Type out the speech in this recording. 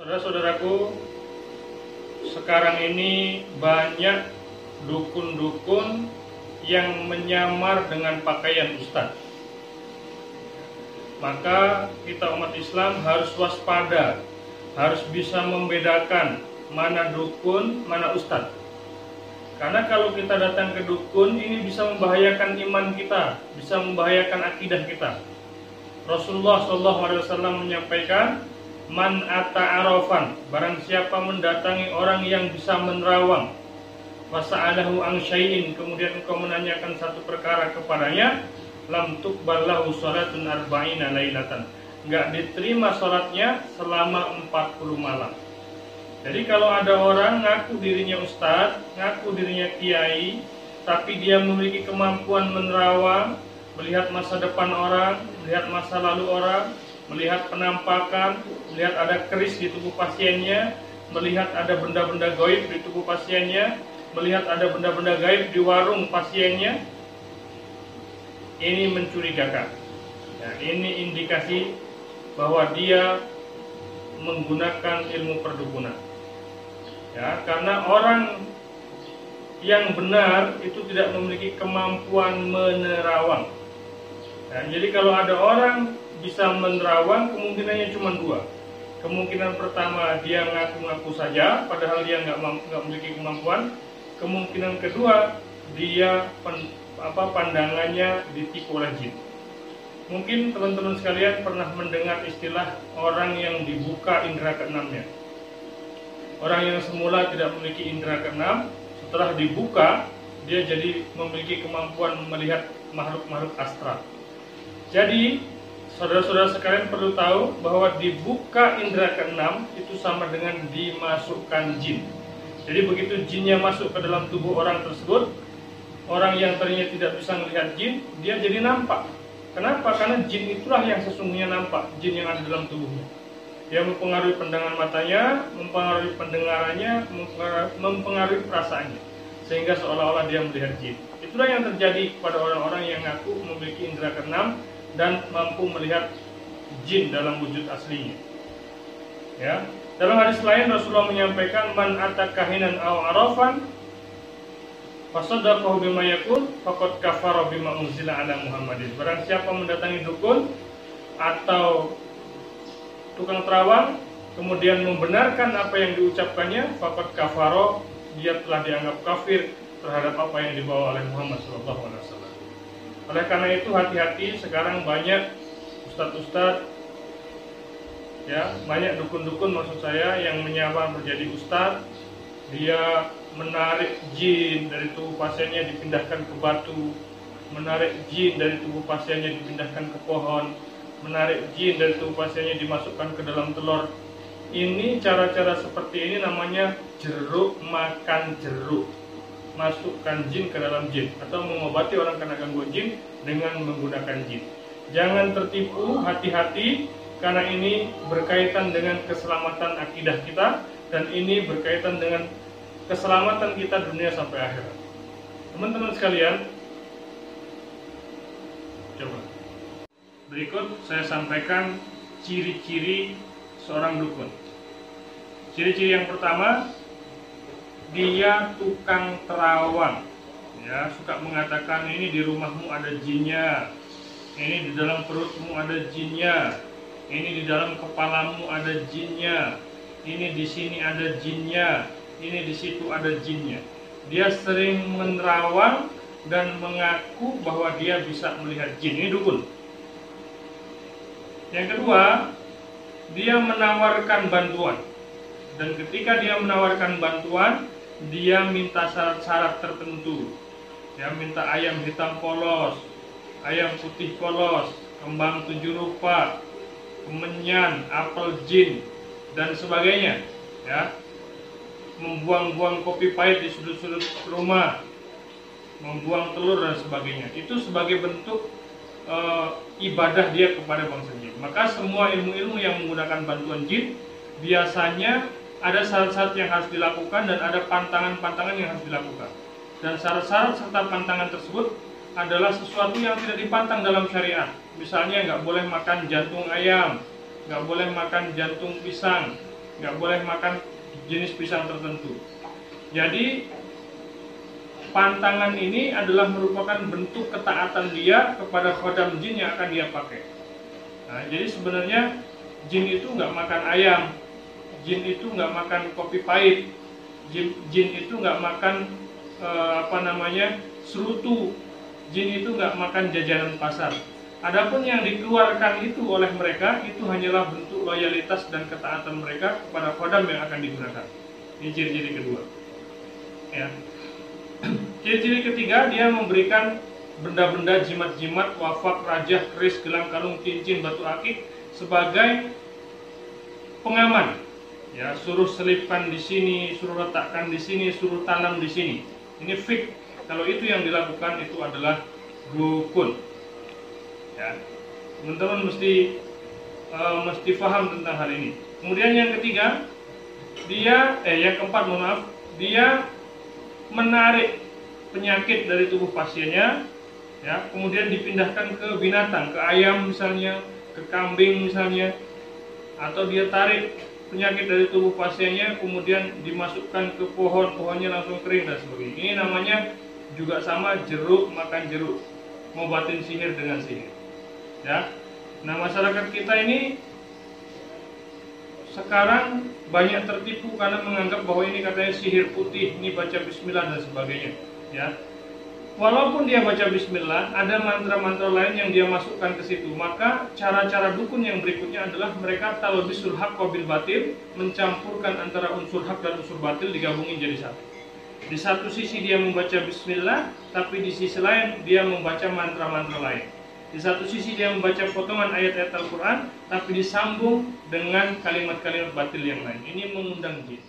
Saudara-saudaraku, sekarang ini banyak dukun-dukun yang menyamar dengan pakaian ustadz. Maka kita umat Islam harus waspada, harus bisa membedakan mana dukun, mana ustadz. Karena kalau kita datang ke dukun, ini bisa membahayakan iman kita, bisa membahayakan akidah kita. Rasulullah SAW menyampaikan, man ata'arafan, barang siapa mendatangi orang yang bisa menerawang, wasa'alahu an syai'in, kemudian engkau menanyakan satu perkara kepadanya, lam tuqbal lahu salatun arba'ina lailatan, enggak diterima salatnya selama 40 malam. Jadi kalau ada orang ngaku dirinya ustadz, ngaku dirinya kiai, tapi dia memiliki kemampuan menerawang, melihat masa depan orang, melihat masa lalu orang, melihat penampakan, melihat ada keris di tubuh pasiennya, melihat ada benda-benda gaib di tubuh pasiennya, melihat ada benda-benda gaib di warung pasiennya, ini mencurigakan. Nah, ini indikasi bahwa dia menggunakan ilmu perdukunan. Ya, karena orang yang benar itu tidak memiliki kemampuan menerawang. Nah, jadi kalau ada orang bisa menerawang, kemungkinannya cuma dua. Kemungkinan pertama, dia ngaku-ngaku saja, padahal dia nggak memiliki kemampuan. Kemungkinan kedua, dia pandangannya ditipu oleh jin. Mungkin teman-teman sekalian pernah mendengar istilah orang yang dibuka indera keenamnya. Orang yang semula tidak memiliki indera keenam, setelah dibuka, dia jadi memiliki kemampuan melihat makhluk-makhluk astral. Jadi, saudara-saudara sekalian perlu tahu bahwa dibuka indera keenam itu sama dengan dimasukkan jin. Jadi begitu jinnya masuk ke dalam tubuh orang tersebut, orang yang tadinya tidak bisa melihat jin, dia jadi nampak. Kenapa? Karena jin itulah yang sesungguhnya nampak, jin yang ada dalam tubuhnya. Dia mempengaruhi pandangan matanya, mempengaruhi pendengarannya, mempengaruhi perasaannya, sehingga seolah-olah dia melihat jin. Itulah yang terjadi kepada orang-orang yang ngaku memiliki indera keenam dan mampu melihat jin dalam wujud aslinya. Ya, dalam hadis lain Rasulullah menyampaikan, man atakahinan aw arafan fasaddaqahu bima yaqul faqad kafara bima unzila ala Muhammadin. Barang siapa mendatangi dukun atau tukang terawang kemudian membenarkan apa yang diucapkannya, faqad kafara, dia telah dianggap kafir terhadap apa yang dibawa oleh Muhammad SAW. Oleh karena itu hati-hati, sekarang banyak ustadz-ustadz, ya, banyak dukun-dukun maksud saya yang menyamar menjadi ustadz. Dia menarik jin dari tubuh pasiennya dipindahkan ke batu, menarik jin dari tubuh pasiennya dipindahkan ke pohon, menarik jin dari tubuh pasiennya dimasukkan ke dalam telur. Ini cara-cara seperti ini namanya jeruk makan jeruk. Masukkan jin ke dalam jin, atau mengobati orang kena gangguan jin dengan menggunakan jin. Jangan tertipu, hati-hati, karena ini berkaitan dengan keselamatan akidah kita, dan ini berkaitan dengan keselamatan kita dunia sampai akhirat. Teman-teman sekalian, coba berikut saya sampaikan ciri-ciri seorang dukun. Ciri-ciri yang pertama, dia tukang terawang, ya, suka mengatakan ini di rumahmu ada jinnya, ini di dalam perutmu ada jinnya, ini di dalam kepalamu ada jinnya, ini di sini ada jinnya, ini di situ ada jinnya. Dia sering menerawang dan mengaku bahwa dia bisa melihat jin. Ini dukun. Yang kedua, dia menawarkan bantuan, dan ketika dia menawarkan bantuan, dia minta syarat-syarat tertentu. Dia minta ayam hitam polos, ayam putih polos, kembang 7 rupa, kemenyan, apel jin, dan sebagainya. Ya, membuang-buang kopi pahit di sudut-sudut rumah, membuang telur dan sebagainya. Itu sebagai bentuk ibadah dia kepada bangsa jin. Maka semua ilmu-ilmu yang menggunakan bantuan jin biasanya ada syarat-syarat yang harus dilakukan dan ada pantangan-pantangan yang harus dilakukan. Dan syarat-syarat serta pantangan tersebut adalah sesuatu yang tidak dipantang dalam syariat. Misalnya nggak boleh makan jantung ayam, nggak boleh makan jantung pisang, nggak boleh makan jenis pisang tertentu. Jadi pantangan ini adalah merupakan bentuk ketaatan dia kepada khodam jin yang akan dia pakai. Nah, jadi sebenarnya jin itu nggak makan ayam, jin itu nggak makan kopi pahit, jin itu nggak makan serutu, jin itu nggak makan jajanan pasar. Adapun yang dikeluarkan itu oleh mereka itu hanyalah bentuk loyalitas dan ketaatan mereka kepada khodam yang akan digunakan. Ini ciri-ciri kedua. Ya. Ciri-ciri ketiga, dia memberikan benda-benda jimat-jimat, wafak, rajah, keris, gelang, kalung, cincin, batu akik sebagai pengaman. Ya, suruh selipkan di sini, suruh letakkan di sini, suruh tanam di sini. Ini fik. Kalau itu yang dilakukan itu adalah dukun. Ya, teman-teman mesti paham tentang hal ini. Kemudian yang ketiga, yang keempat, mohon maaf, dia menarik penyakit dari tubuh pasiennya, ya, kemudian dipindahkan ke binatang, ke ayam misalnya, ke kambing misalnya, atau dia tarik penyakit dari tubuh pasiennya, kemudian dimasukkan ke pohonnya langsung kering dan sebagainya. Ini namanya juga sama, jeruk makan jeruk, ngobatin sihir dengan sihir. Ya, nah masyarakat kita ini sekarang banyak tertipu karena menganggap bahwa ini katanya sihir putih, ini baca bismillah dan sebagainya. Ya, walaupun dia baca bismillah, ada mantra-mantra lain yang dia masukkan ke situ. Maka cara-cara dukun yang berikutnya adalah mereka talbisul haq bil batil, mencampurkan antara unsur hak dan unsur batil, digabungin jadi satu. Di satu sisi dia membaca bismillah, tapi di sisi lain dia membaca mantra-mantra lain. Di satu sisi dia membaca potongan ayat-ayat Al-Quran, tapi disambung dengan kalimat-kalimat batil yang lain. Ini mengundang jin.